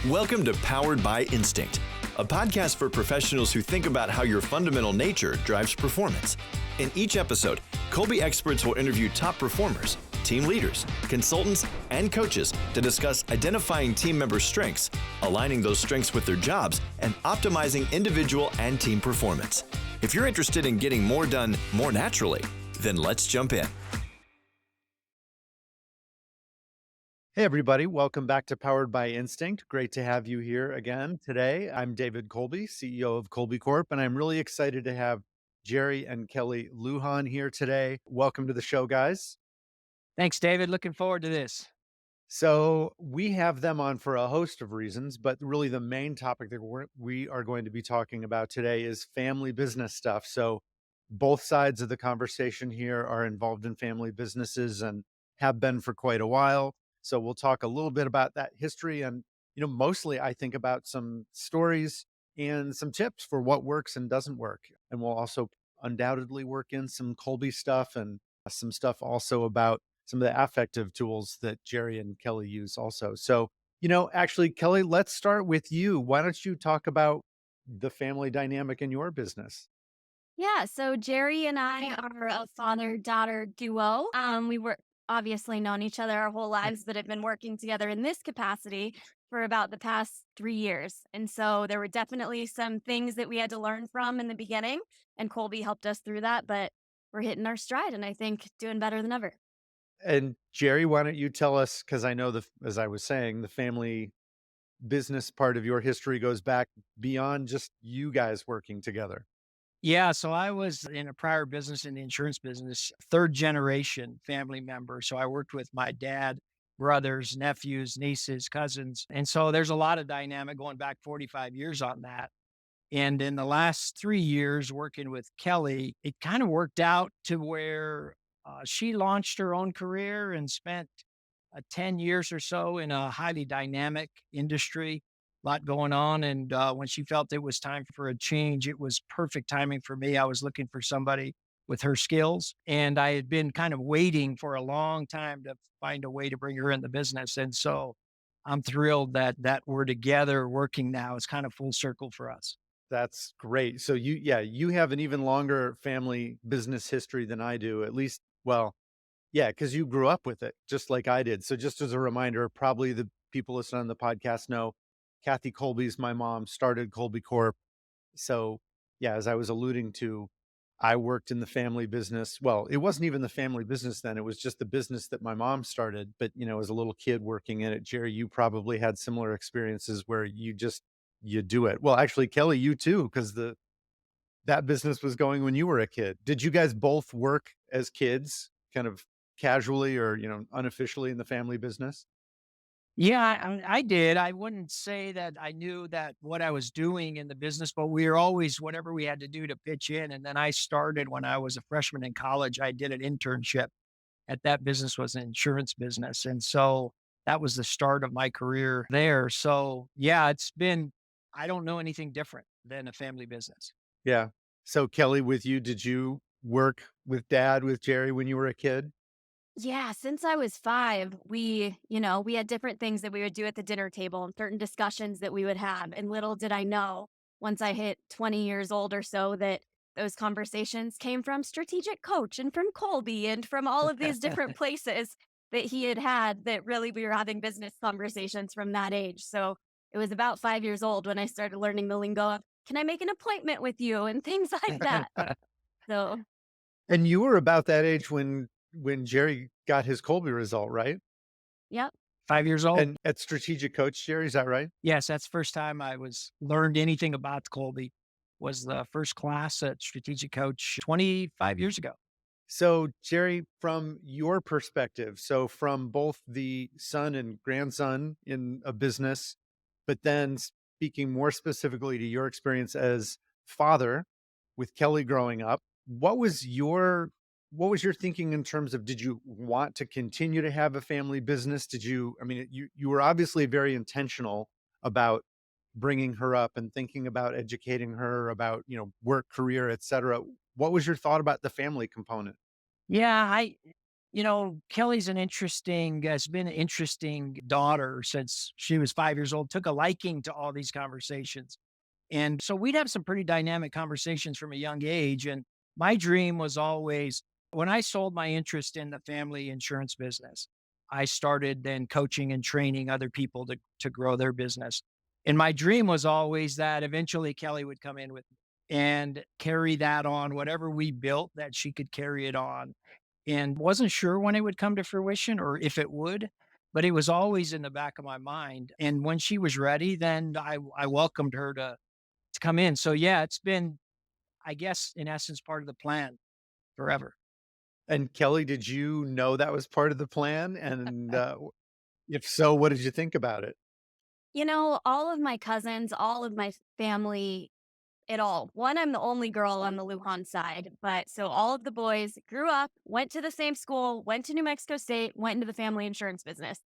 Welcome to Powered by Instinct, a podcast for professionals who think about how your fundamental nature drives performance. In each episode, Kolbe experts will interview top performers, team leaders, consultants, and coaches to discuss identifying team members' strengths, aligning those strengths with their jobs, and optimizing individual and team performance. If you're interested in getting more done more naturally, then let's jump in. Hey, everybody. Welcome back to Powered by Instinct. Great to have you here again today. I'm David Kolbe, CEO of Kolbe Corp, and I'm really excited to have Jerry and Kelley Lujan here today. Welcome to the show, guys. Thanks, David. Looking forward to this. So we have them on for a host of reasons, but really the main topic that we are going to be talking about today is family business stuff. So both sides of the conversation here are involved in family businesses and have been for quite a while. So we'll talk a little bit about that history and, mostly I think about some stories and some tips for what works and doesn't work. And we'll also undoubtedly work in some Kolbe stuff and some stuff also about some of the affective tools that Jerry and Kelley use also. So, actually, Kelley, let's start with you. Why don't you talk about the family dynamic in your business? Yeah, so Jerry and I are a father-daughter duo. We were obviously known each other our whole lives, but have been working together in this capacity for about the past 3 years. And so there were definitely some things that we had to learn from in the beginning, and Colby helped us through that, but we're hitting our stride and I think doing better than ever. And Jerry, why don't you tell us, because I know as I was saying, the family business part of your history goes back beyond just you guys working together. Yeah, so I was in a prior business in the insurance business, third generation family member. So I worked with my dad, brothers, nephews, nieces, cousins. And so there's a lot of dynamic going back 45 years on that. And in the last 3 years working with Kelley, it kind of worked out to where she launched her own career and spent 10 years or so in a highly dynamic industry, a lot going on. And when she felt it was time for a change, it was perfect timing for me. I was looking for somebody with her skills. And I had been kind of waiting for a long time to find a way to bring her in the business. And so I'm thrilled that we're together working now. It's kind of full circle for us. That's great. So you have an even longer family business history than I do, at least. Well, yeah, because you grew up with it just like I did. So just as a reminder, probably the people listening on the podcast know Kathy Kolbe's my mom, started Kolbe Corp. So yeah, as I was alluding to, I worked in the family business. Well, it wasn't even the family business then. It was just the business that my mom started. But, as a little kid working in it, Jerry, you probably had similar experiences where you do it. Well, actually, Kelley, you too, because that business was going when you were a kid. Did you guys both work as kids, kind of casually or, unofficially in the family business? Yeah, I did. I wouldn't say that I knew that what I was doing in the business, but we were always whatever we had to do to pitch in. And then I started when I was a freshman in college. I did an internship at that business was an insurance business. And so that was the start of my career there. So yeah, I don't know anything different than a family business. Yeah. So Kelley, with you, did you work with Jerry when you were a kid? Yeah, since I was 5, we had different things that we would do at the dinner table and certain discussions that we would have. And little did I know, once I hit 20 years old or so, that those conversations came from Strategic Coach and from Colby and from all of these different places that he had that really we were having business conversations from that age. So it was about 5 years old when I started learning the lingo of, can I make an appointment with you and things like that. So And you were about that age when Jerry got his Kolbe result, right? yep. 5 years old. And at Strategic Coach, Jerry, is that right? Yes, that's the first time I learned anything about Colby. Was the first class at Strategic Coach 25 years ago. So, Jerry, from your perspective, so from both the son and grandson in a business, but then speaking more specifically to your experience as father with Kelley growing up, what was your thinking in terms of, did you want to continue to have a family business? You were obviously very intentional about bringing her up and thinking about educating her about, work, career, et cetera. What was your thought about the family component? Yeah, Kelley's has been an interesting daughter since she was 5 years old, took a liking to all these conversations. And so we'd have some pretty dynamic conversations from a young age. And my dream was always when I sold my interest in the family insurance business, I started then coaching and training other people to grow their business. And my dream was always that eventually Kelley would come in with me and carry that on, whatever we built, that she could carry it on. And wasn't sure when it would come to fruition or if it would, but it was always in the back of my mind. And when she was ready, then I welcomed her to come in. So yeah, it's been, I guess, in essence, part of the plan forever. And Kelley, did you know that was part of the plan? And if so, what did you think about it? All of my cousins, all of my family, it all. One, I'm the only girl on the Lujan side, but so all of the boys grew up, went to the same school, went to New Mexico State, went into the family insurance business.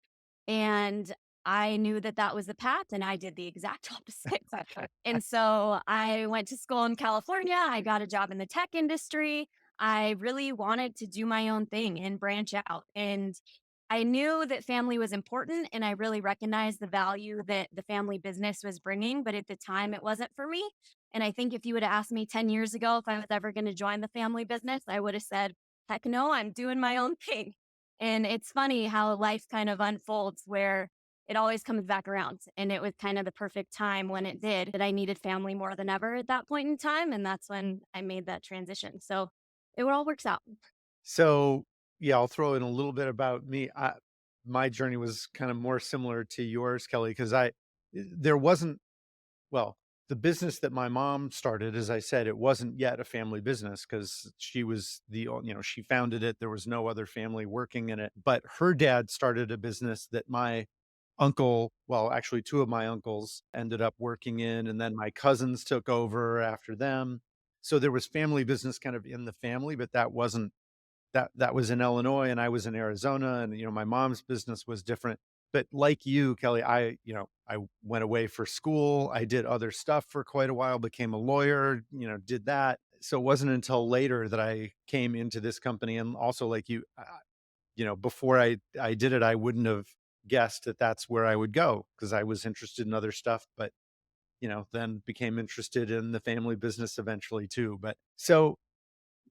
And I knew that that was the path, and I did the exact opposite. And so I went to school in California. I got a job in the tech industry. I really wanted to do my own thing and branch out. And I knew that family was important, and I really recognized the value that the family business was bringing. But at the time, it wasn't for me. And I think if you would have asked me 10 years ago if I was ever going to join the family business, I would have said, heck no, I'm doing my own thing. And it's funny how life kind of unfolds where it always comes back around. And it was kind of the perfect time when it did that I needed family more than ever at that point in time. And that's when I made that transition. So it all works out. So, yeah, I'll throw in a little bit about me. My journey was kind of more similar to yours, Kelley, because there wasn't, well, the business that my mom started, as I said, it wasn't yet a family business because she was she founded it. There was no other family working in it. But her dad started a business that my uncle, well, actually two of my uncles ended up working in, and then my cousins took over after them. So there was family business kind of in the family, but that was in Illinois and I was in Arizona, and my mom's business was different. But like you, Kelley, I went away for school. I did other stuff for quite a while, became a lawyer, did that. So it wasn't until later that I came into this company. And also like you, before I did it, I wouldn't have guessed that that's where I would go because I was interested in other stuff, but then became interested in the family business eventually too. But so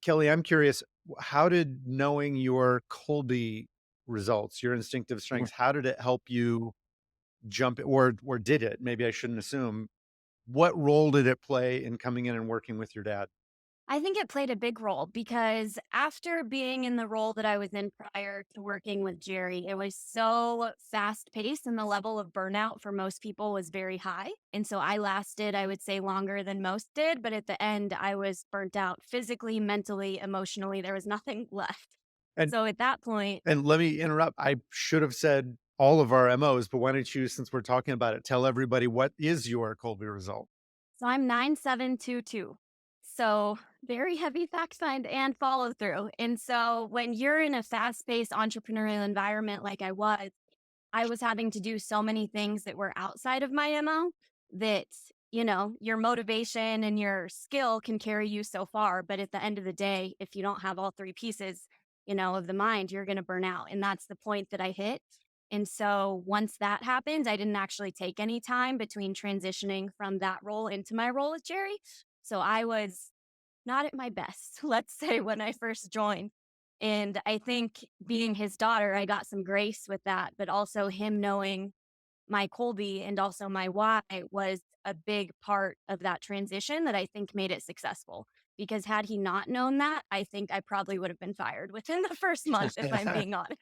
Kelley, I'm curious, how did knowing your Kolbe results, your instinctive strengths, how did it help you jump, or did it? Maybe I shouldn't assume. What role did it play in coming in and working with your dad? I think it played a big role because after being in the role that I was in prior to working with Jerry, it was so fast paced and the level of burnout for most people was very high. And so I lasted, I would say, longer than most did. But at the end, I was burnt out physically, mentally, emotionally. There was nothing left. And So at that point, and let me interrupt. I should have said all of our MOs, but why don't you, since we're talking about it, tell everybody what is your Kolbe result? so I'm 9722. So very heavy fact find and follow through. And so when you're in a fast paced entrepreneurial environment like I was having to do so many things that were outside of my MO that, your motivation and your skill can carry you so far. But at the end of the day, if you don't have all three pieces, of the mind, you're going to burn out. And that's the point that I hit. And so once that happened, I didn't actually take any time between transitioning from that role into my role with Jerry. So I was not at my best, let's say, when I first joined. And I think being his daughter, I got some grace with that, but also him knowing my Kolbe and also my why was a big part of that transition that I think made it successful. Because had he not known that, I think I probably would have been fired within the first month, if I'm being honest.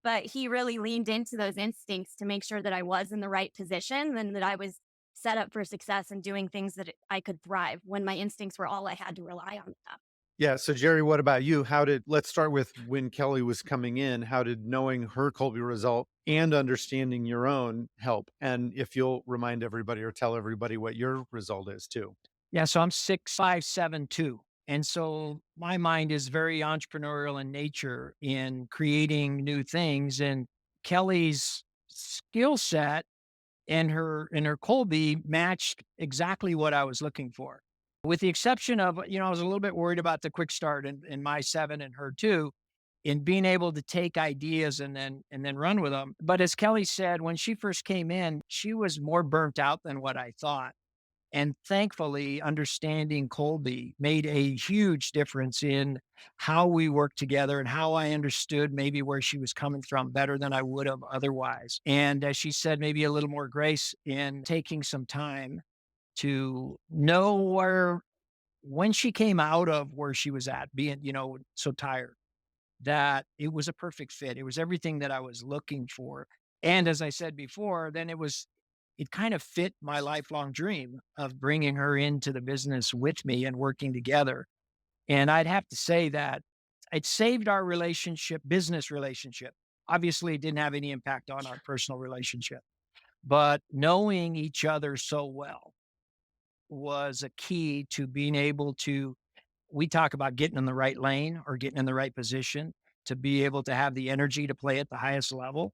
But he really leaned into those instincts to make sure that I was in the right position and that I was set up for success and doing things that I could thrive when my instincts were all I had to rely on. Yeah. So Jerry, what about you? Let's start with when Kelley was coming in, how did knowing her Kolbe result and understanding your own help? And if you'll remind everybody or tell everybody what your result is too. Yeah, so I'm 6'5", 7'2". And so my mind is very entrepreneurial in nature in creating new things. And Kelley's skill set and her Kolbe matched exactly what I was looking for. With the exception of, I was a little bit worried about the quick start in my 7 and her 2. in being able to take ideas and then run with them. But as Kelley said, when she first came in, she was more burnt out than what I thought. And thankfully, understanding Kolbe made a huge difference in how we worked together and how I understood maybe where she was coming from better than I would have otherwise. And as she said, maybe a little more grace in taking some time to know where, when she came out of where she was at, being, so tired, that it was a perfect fit. It was everything that I was looking for. And as I said before, then it kind of fit my lifelong dream of bringing her into the business with me and working together. And I'd have to say that it saved our relationship, business relationship. Obviously, it didn't have any impact on our personal relationship, but knowing each other so well was a key to being able to, we talk about getting in the right lane or getting in the right position to be able to have the energy to play at the highest level.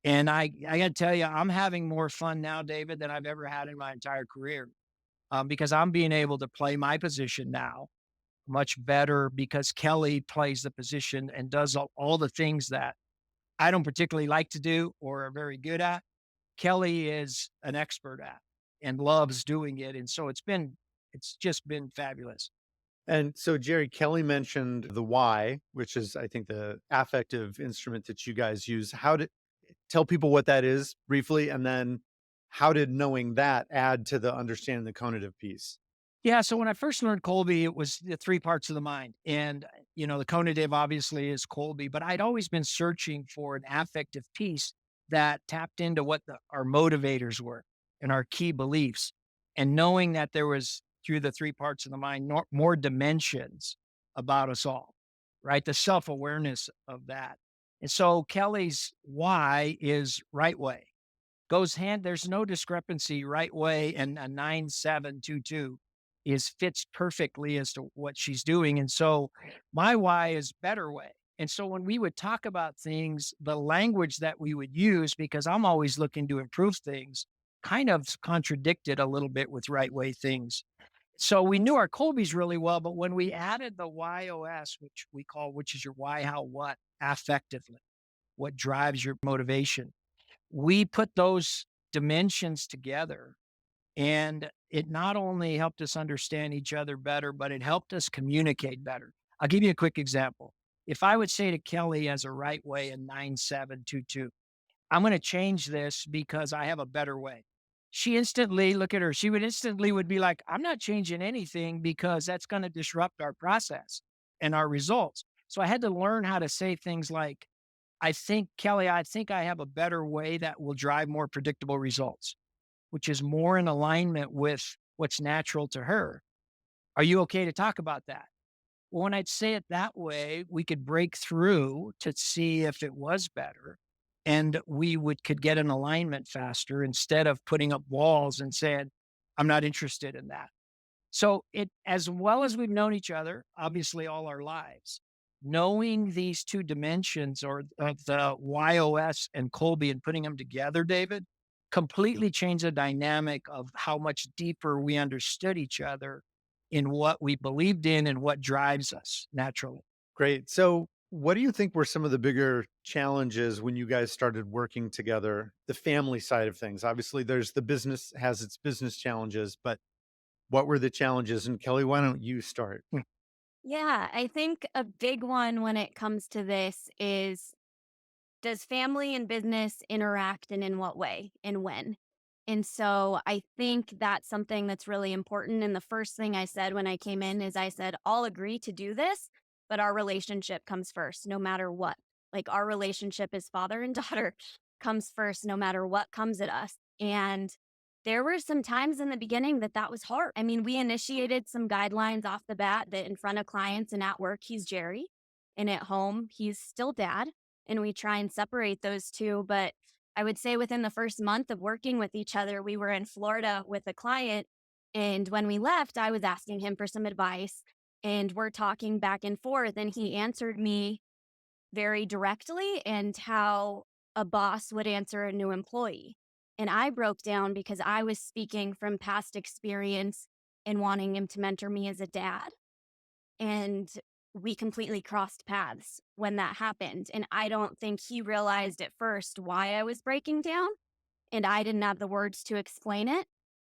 And I got to tell you, I'm having more fun now, David, than I've ever had in my entire career, because I'm being able to play my position now much better because Kelley plays the position and does all the things that I don't particularly like to do or are very good at. Kelley is an expert at and loves doing it. And so it's just been fabulous. And so, Jerry, Kelley mentioned the why, which is, I think, the affective instrument that you guys use. How to tell people what that is briefly, and then how did knowing that add to the understanding the conative piece? Yeah. So when I first learned Kolbe, it was the three parts of the mind. And, the conative obviously is Kolbe, but I'd always been searching for an affective piece that tapped into what our motivators were and our key beliefs. And knowing that there was, through the three parts of the mind, more dimensions about us all, right? The self awareness of that. And so Kelley's why is right way. Goes hand, there's no discrepancy. Right way and a 9722 is fits perfectly as to what she's doing. And so my why is better way. And so when we would talk about things, the language that we would use, because I'm always looking to improve things, kind of contradicted a little bit with right way things. So we knew our Colbys really well, but when we added the YOS, which is your why, how, what, affectively, what drives your motivation, we put those dimensions together, and it not only helped us understand each other better, but it helped us communicate better. I'll give you a quick example. If I would say to Kelley as a right way in 9722, I'm going to change this because I have a better way. She instantly, look at her, she would instantly would be like, I'm not changing anything because that's going to disrupt our process and our results. So I had to learn how to say things like, Kelley, I think I have a better way that will drive more predictable results, which is more in alignment with what's natural to her. Are you okay to talk about that? Well, when I'd say it that way, we could break through to see if it was better and could get an alignment faster instead of putting up walls and saying, I'm not interested in that. So as well as we've known each other, obviously all our lives, knowing these two dimensions or of the YOS and Kolbe and putting them together, David, completely changed the dynamic of how much deeper we understood each other in what we believed in and what drives us naturally. Great. So, what do you think were some of the bigger challenges when you guys started working together? The family side of things. Obviously, there's the business has its business challenges, but what were the challenges? And Kelley, why don't you start? Yeah, I think a big one when it comes to this is, does family and business interact and in what way and when? And so I think that's something that's really important. And the first thing I said when I came in is I said, I'll agree to do this, but our relationship comes first, no matter what. Like our relationship as father and daughter comes first, no matter what comes at us. And there were some times in the beginning that was hard. I mean, we initiated some guidelines off the bat that in front of clients and at work, he's Jerry, and at home, he's still dad. And we try and separate those two. But I would say within the first month of working with each other, we were in Florida with a client. And when we left, I was asking him for some advice. And we're talking back and forth. And he answered me very directly and how a boss would answer a new employee. And I broke down because I was speaking from past experience and wanting him to mentor me as a dad. And we completely crossed paths when that happened. And I don't think he realized at first why I was breaking down. And I didn't have the words to explain it.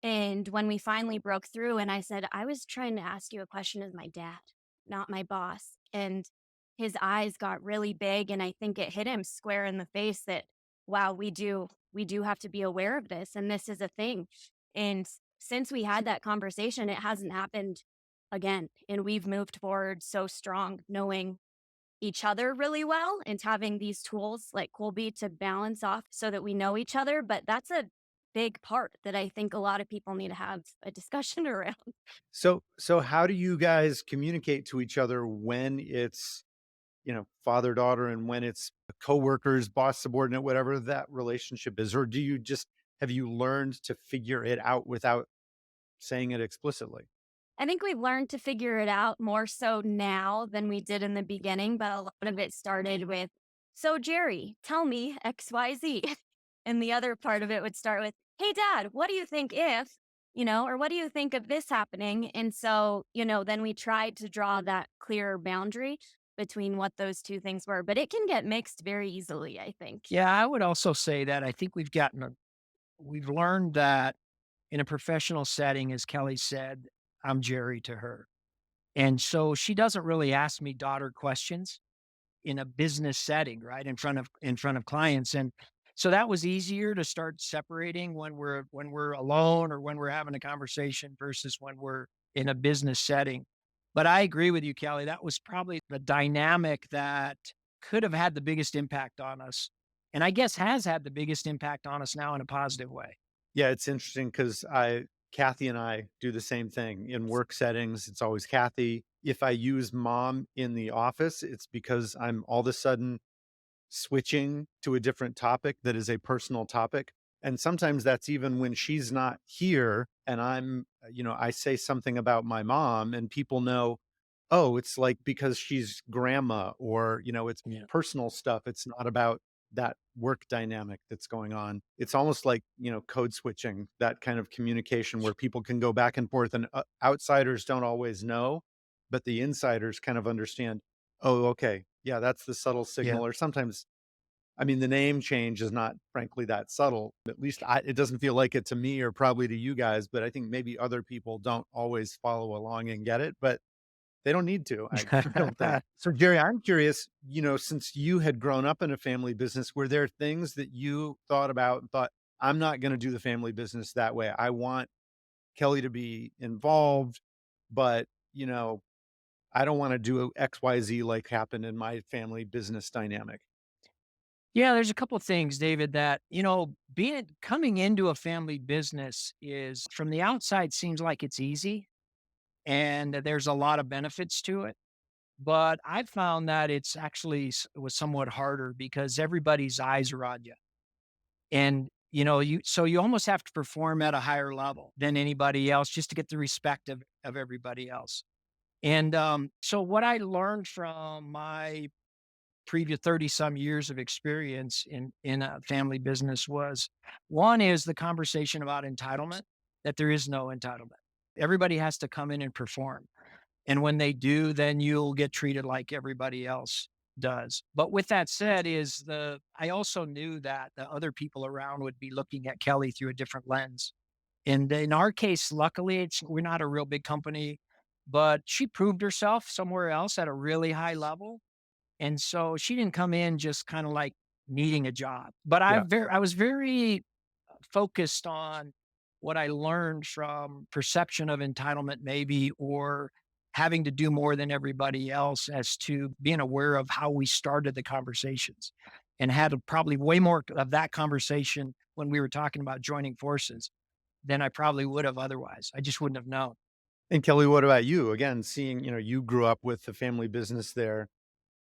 And when we finally broke through, and I said, I was trying to ask you a question as my dad, not my boss. And his eyes got really big. And I think it hit him square in the face that, wow, we do have to be aware of this. And this is a thing. And since we had that conversation, it hasn't happened again. And we've moved forward so strong, knowing each other really well and having these tools like Colby to balance off so that we know each other. But that's a big part that I think a lot of people need to have a discussion around. So how do you guys communicate to each other when it's, father daughter, and when it's coworkers, boss subordinate, whatever that relationship is? Or do you just have you learned to figure it out without saying it explicitly? I think we've learned to figure it out more so now than we did in the beginning, but a lot of it started with, so Jerry, tell me XYZ. And the other part of it would start with, hey, dad, what do you think if, or what do you think of this happening? And so, then we tried to draw that clearer boundary between what those two things were, but it can get mixed very easily, I think. Yeah, I would also say that I think we've learned that in a professional setting, as Kelley said, I'm Jerry to her. And so she doesn't really ask me daughter questions in a business setting, right? In front of clients. And so that was easier to start separating when we're alone or when we're having a conversation versus when we're in a business setting. But I agree with you, Kelly. That was probably the dynamic that could have had the biggest impact on us. And I guess has had the biggest impact on us now in a positive way. Yeah, it's interesting because Kathy and I do the same thing in work settings. It's always Kathy. If I use mom in the office, it's because I'm all of a sudden switching to a different topic that is a personal topic. And sometimes that's even when she's not here and I say something about my mom and people know, oh, it's like because she's grandma, or, it's Yeah. personal stuff. It's not about that work dynamic that's going on. It's almost like, code switching, that kind of communication where people can go back and forth, and outsiders don't always know, but the insiders kind of understand, oh, okay, yeah, that's the subtle Yeah. signal. Or sometimes, I mean, the name change is not frankly that subtle. At least it doesn't feel like it to me, or probably to you guys, but I think maybe other people don't always follow along and get it. But they don't need to, I don't think. So, Jerry, I'm curious, since you had grown up in a family business, were there things that you thought about and thought, I'm not going to do the family business that way? I want Kelley to be involved, but, I don't want to do XYZ like happened in my family business dynamic. Yeah, there's a couple of things, David, that, being coming into a family business is from the outside seems like it's easy and that there's a lot of benefits to it. But I found that it's actually was somewhat harder because everybody's eyes are on you. And, you almost have to perform at a higher level than anybody else just to get the respect of everybody else. And so what I learned from my previous 30 some years of experience in a family business was one is the conversation about entitlement, that there is no entitlement. Everybody has to come in and perform. And when they do, then you'll get treated like everybody else does. But with that said, I also knew that the other people around would be looking at Kelley through a different lens. And in our case, luckily, we're not a real big company, but she proved herself somewhere else at a really high level, and so she didn't come in just kind of like needing a job. But Yeah. I was very focused on what I learned from perception of entitlement, maybe, or having to do more than everybody else, as to being aware of how we started the conversations and had probably way more of that conversation when we were talking about joining forces than I probably would have otherwise. I just wouldn't have known. And Kelley, what about you? Again, seeing, you grew up with the family business there.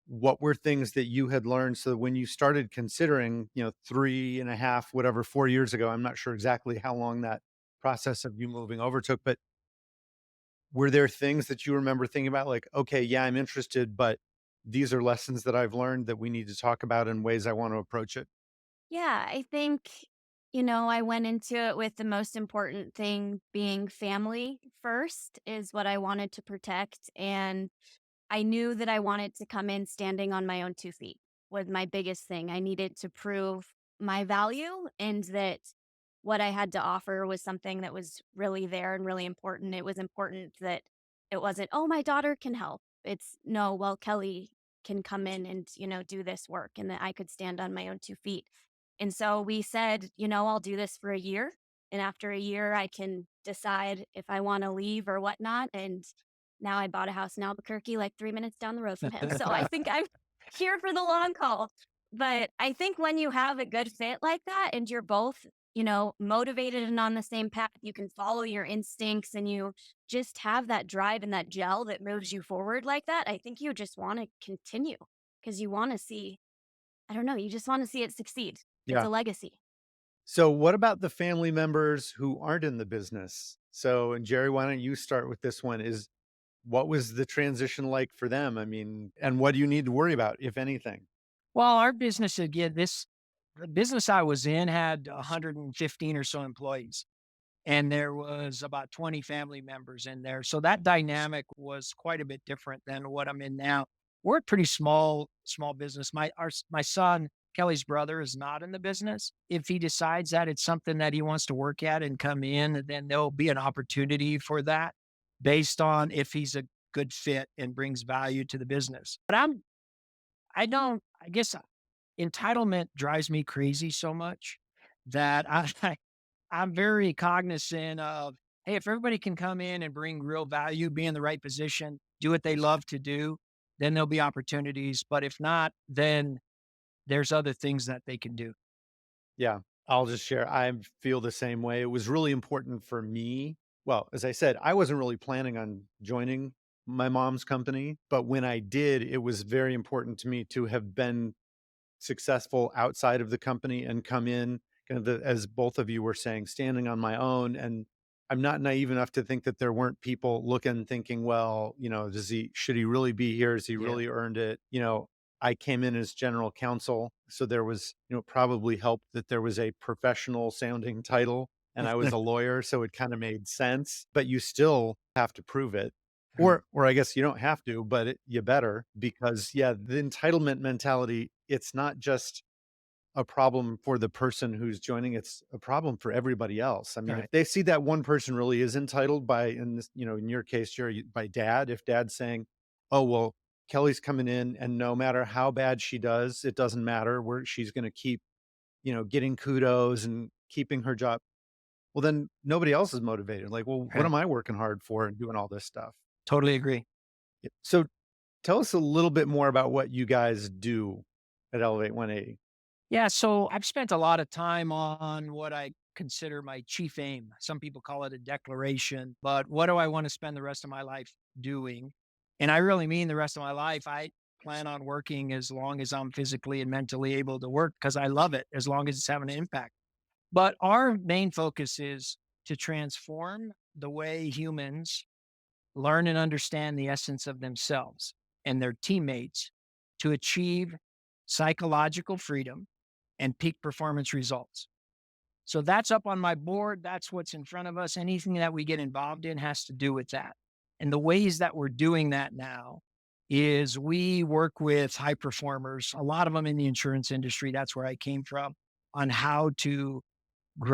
What were things that you had learned so that when you started considering, 3.5, whatever, 4 years ago, I'm not sure exactly how long that process of you moving over took, but were there things that you remember thinking about like, okay, yeah, I'm interested, but these are lessons that I've learned that we need to talk about in ways I want to approach it? Yeah, I think, I went into it with the most important thing being family first is what I wanted to protect. And I knew that I wanted to come in standing on my own 2 feet was my biggest thing. I needed to prove my value and that what I had to offer was something that was really there and really important. It was important that it wasn't, oh, my daughter can help. It's no, well, Kelley can come in and, do this work and that I could stand on my own 2 feet. And so we said, I'll do this for a year. And after a year, I can decide if I want to leave or whatnot. And now I bought a house in Albuquerque, like 3 minutes down the road from him. So I think I'm here for the long haul. But I think when you have a good fit like that and you're both, motivated and on the same path, you can follow your instincts and you just have that drive and that gel that moves you forward like that. I think you just want to continue because you want to see, I don't know, you just want to see it succeed. It's Yeah. a legacy. So what about the family members who aren't in the business? So, and Jerry, why don't you start with this one? What was the transition like for them? I mean, and what do you need to worry about, if anything? Well, our business, again, the business I was in had 115 or so employees, and there was about 20 family members in there. So that dynamic was quite a bit different than what I'm in now. We're a pretty small business. My son, Kelly's brother, is not in the business. If he decides that it's something that he wants to work at and come in, then there'll be an opportunity for that based on if he's a good fit and brings value to the business. But I guess entitlement drives me crazy so much that I'm very cognizant of, hey, if everybody can come in and bring real value, be in the right position, do what they love to do, then there'll be opportunities. But if not, then there's other things that they can do. Yeah, I'll just share. I feel the same way. It was really important for me. Well, as I said, I wasn't really planning on joining my mom's company, but when I did, it was very important to me to have been successful outside of the company and come in kind of as both of you were saying, standing on my own. And I'm not naive enough to think that there weren't people looking, thinking, well, should he really be here? Has he Yeah. really earned it? I came in as general counsel. So there was, probably helped that there was a professional sounding title and I was a lawyer. So it kind of made sense, but you still have to prove it. Or I guess you don't have to, but you better because yeah, the entitlement mentality, it's not just a problem for the person who's joining, it's a problem for everybody else. I mean, if Right. they see that one person really is entitled by, in this, in your case, Jerry, by dad, if dad's saying, oh, well, Kelley's coming in and no matter how bad she does, it doesn't matter where she's going to keep, getting kudos and keeping her job. Well, then nobody else is motivated. Like, well, what Right. am I working hard for and doing all this stuff? Totally agree. Yeah. So tell us a little bit more about what you guys do at Elevate 180. Yeah. So I've spent a lot of time on what I consider my chief aim. Some people call it a declaration, but what do I want to spend the rest of my life doing? And I really mean the rest of my life. I plan on working as long as I'm physically and mentally able to work because I love it, as long as it's having an impact. But our main focus is to transform the way humans learn and understand the essence of themselves and their teammates to achieve psychological freedom and peak performance results. So that's up on my board. That's what's in front of us. Anything that we get involved in has to do with that. And the ways that we're doing that now is we work with high performers, a lot of them in the insurance industry. That's where I came from, on how to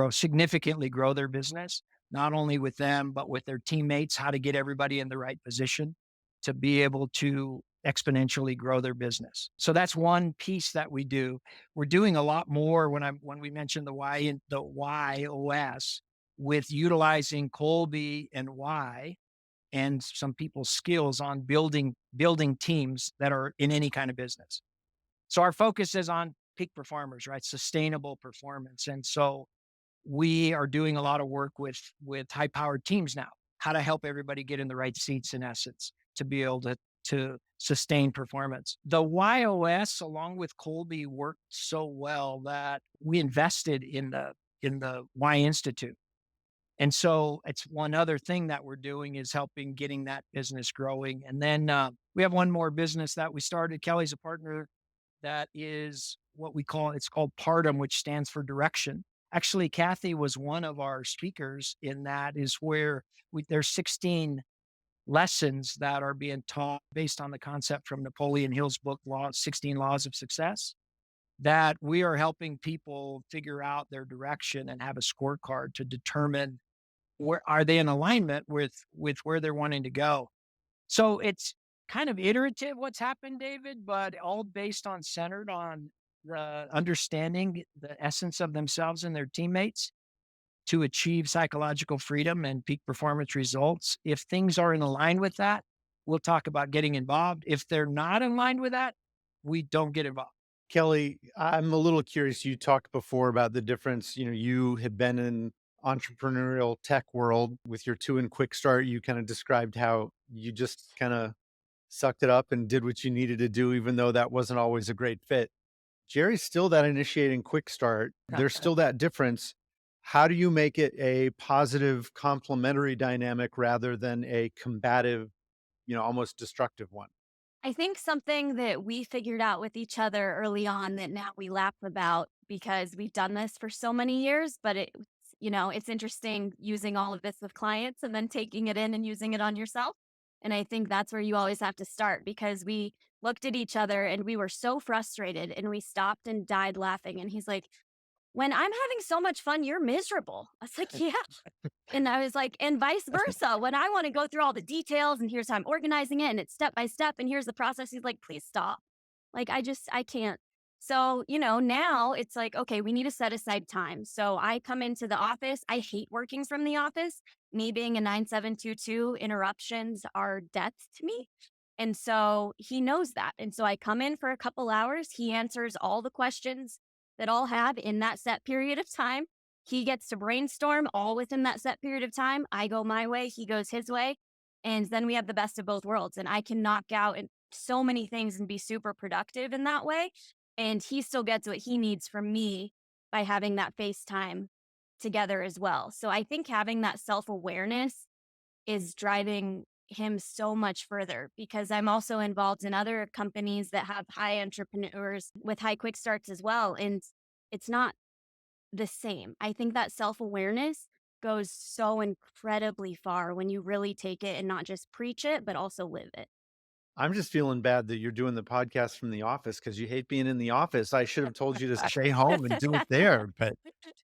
significantly grow their business, not only with them, but with their teammates, how to get everybody in the right position to be able to exponentially grow their business. So that's one piece that we do. We're doing a lot more when we mentioned the why in the why OS with utilizing Kolbe and why and some people's skills on building teams that are in any kind of business. So our focus is on peak performers, right? Sustainable performance. And so we are doing a lot of work with high powered teams now, how to help everybody get in the right seats in essence to be able to sustain performance. The YOS along with Kolbe worked so well that we invested in the Y Institute. And so it's one other thing that we're doing is helping getting that business growing. And then we have one more business that we started. Kelley's a partner that is what it's called Partum, which stands for direction. Actually, Kathy was one of our speakers in that is where there's 16 lessons that are being taught based on the concept from Napoleon Hill's book, 16 Laws of Success, that we are helping people figure out their direction and have a scorecard to determine where are they in alignment with where they're wanting to go. So it's kind of iterative what's happened, David, but all based on centered on the understanding the essence of themselves and their teammates to achieve psychological freedom and peak performance results. If things are in line with that, we'll talk about getting involved. If they're not in line with that, we don't get involved. Kelley, I'm a little curious. You talked before about the difference. You had been in entrepreneurial tech world with your two in Quick Start. You kind of described how you just kind of sucked it up and did what you needed to do, even though that wasn't always a great fit. Jerry's still that initiating Quick Start. There's still that difference. How do you make it a positive complementary dynamic rather than a combative, almost destructive one? I think something that we figured out with each other early on that now we laugh about because we've done this for so many years, but it's interesting using all of this with clients and then taking it in and using it on yourself. And I think that's where you always have to start, because we looked at each other and we were so frustrated and we stopped and died laughing. And he's like, when I'm having so much fun, you're miserable. I was like, yeah. And I was like, and vice versa. When I want to go through all the details and here's how I'm organizing it and it's step by step and here's the process, he's like, please stop. Like, I can't. So, now it's like, okay, we need to set aside time. So I come into the office. I hate working from the office. Me being a 9722, interruptions are death to me. And so he knows that. And so I come in for a couple hours. He answers all the questions that I'll have in that set period of time. He gets to brainstorm all within that set period of time. I go my way, he goes his way. And then we have the best of both worlds. And I can knock out so many things and be super productive in that way. And he still gets what he needs from me by having that FaceTime together as well. So I think having that self-awareness is driving him so much further, because I'm also involved in other companies that have high entrepreneurs with high quick starts as well. And it's not the same. I think that self-awareness goes so incredibly far when you really take it and not just preach it, but also live it. I'm just feeling bad that you're doing the podcast from the office because you hate being in the office. I should have told you to stay home and do it there, but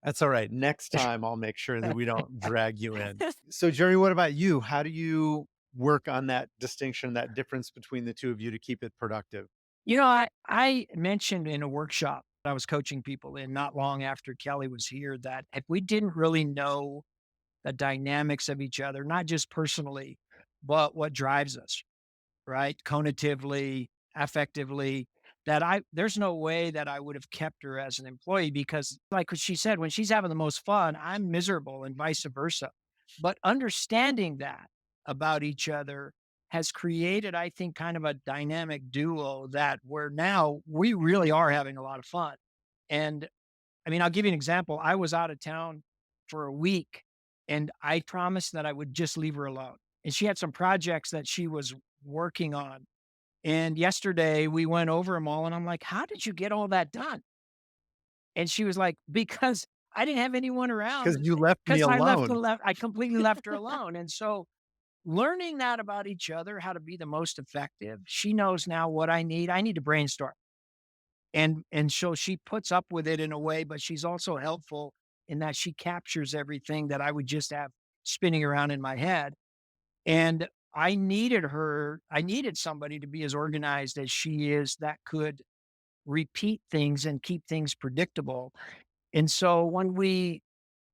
that's all right. Next time, I'll make sure that we don't drag you in. So, Jerry, what about you? How do you work on that distinction, that difference between the two of you to keep it productive? I mentioned in a workshop I was coaching people in not long after Kelley was here that if we didn't really know the dynamics of each other, not just personally, but what drives us, right? Cognitively, affectively, there's no way that I would have kept her as an employee, because like what she said, when she's having the most fun, I'm miserable and vice versa. But understanding that about each other has created, I think, kind of a dynamic duo that where now we really are having a lot of fun. And I mean, I'll give you an example. I was out of town for a week and I promised that I would just leave her alone. And she had some projects that she was working on. And yesterday we went over them all and I'm like, how did you get all that done? And she was like, because I didn't have anyone around. Because you left me alone. I completely left her alone. And so learning that about each other, how to be the most effective. She knows now what I need. I need to brainstorm. And so she puts up with it in a way, but she's also helpful in that she captures everything that I would just have spinning around in my head. And I needed somebody to be as organized as she is that could repeat things and keep things predictable. And so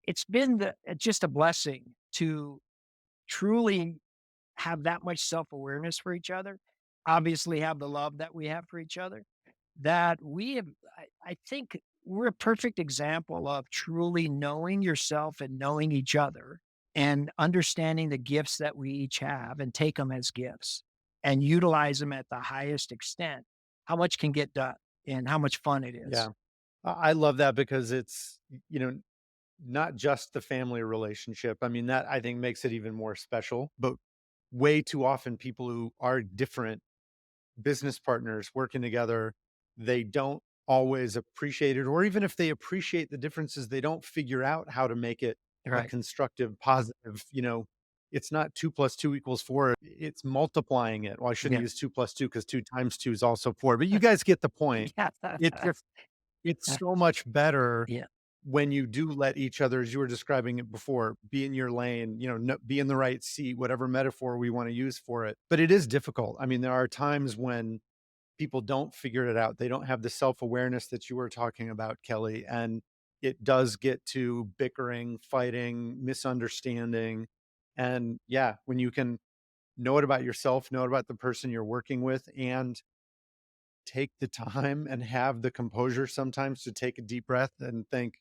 it's been just a blessing to truly have that much self-awareness for each other, obviously have the love that we have for each other, that we have, I think we're a perfect example of truly knowing yourself and knowing each other and understanding the gifts that we each have and take them as gifts and utilize them at the highest extent. How much can get done and how much fun it is. Yeah. I love that because it's, not just the family relationship. I mean, that I think makes it even more special, but way too often people who are different business partners working together, they don't always appreciate it, or even if they appreciate the differences, they don't figure out how to make it a Right. constructive, positive, it's not 2 + 2 = 4. It's multiplying it. Well, I shouldn't use 2 + 2 because 2 times 2 is also 4. But you guys get the point. It's so much better Yeah. when you do let each other, as you were describing it before, be in your lane, be in the right seat, whatever metaphor we want to use for it. But it is difficult. I mean, there are times when people don't figure it out. They don't have the self-awareness that you were talking about, Kelley. And it does get to bickering, fighting, misunderstanding. And yeah, when you can know it about yourself, know it about the person you're working with, and take the time and have the composure sometimes to take a deep breath and think,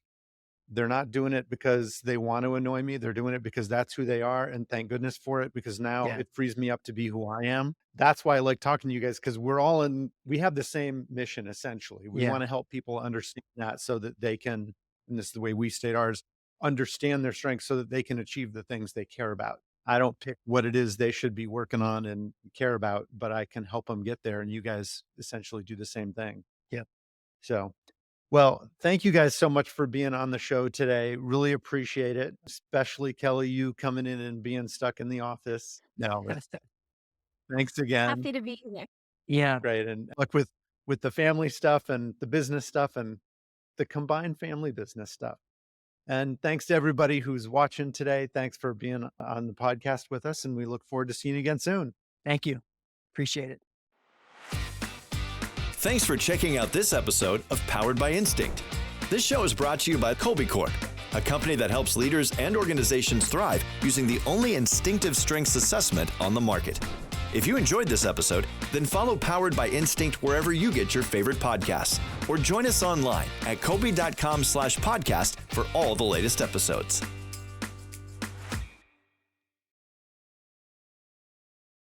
they're not doing it because they want to annoy me. They're doing it because that's who they are. And thank goodness for it, because now it frees me up to be who I am. That's why I like talking to you guys, because we have the same mission, essentially. We want to help people understand that so that they can, and this is the way we state ours, understand their strengths so that they can achieve the things they care about. I don't pick what it is they should be working on and care about, but I can help them get there. And you guys essentially do the same thing. Yeah. So, well, thank you guys so much for being on the show today. Really appreciate it. Especially Kelley, you coming in and being stuck in the office. No, thanks again. Happy to be here. Yeah. Great. And luck with the family stuff and the business stuff and the combined family business stuff. And thanks to everybody who's watching today. Thanks for being on the podcast with us. And we look forward to seeing you again soon. Thank you. Appreciate it. Thanks for checking out this episode of Powered by Instinct. This show is brought to you by Kolbe Corp, a company that helps leaders and organizations thrive using the only instinctive strengths assessment on the market. If you enjoyed this episode, then follow Powered by Instinct wherever you get your favorite podcasts, or join us online at kolbe.com/podcast for all the latest episodes.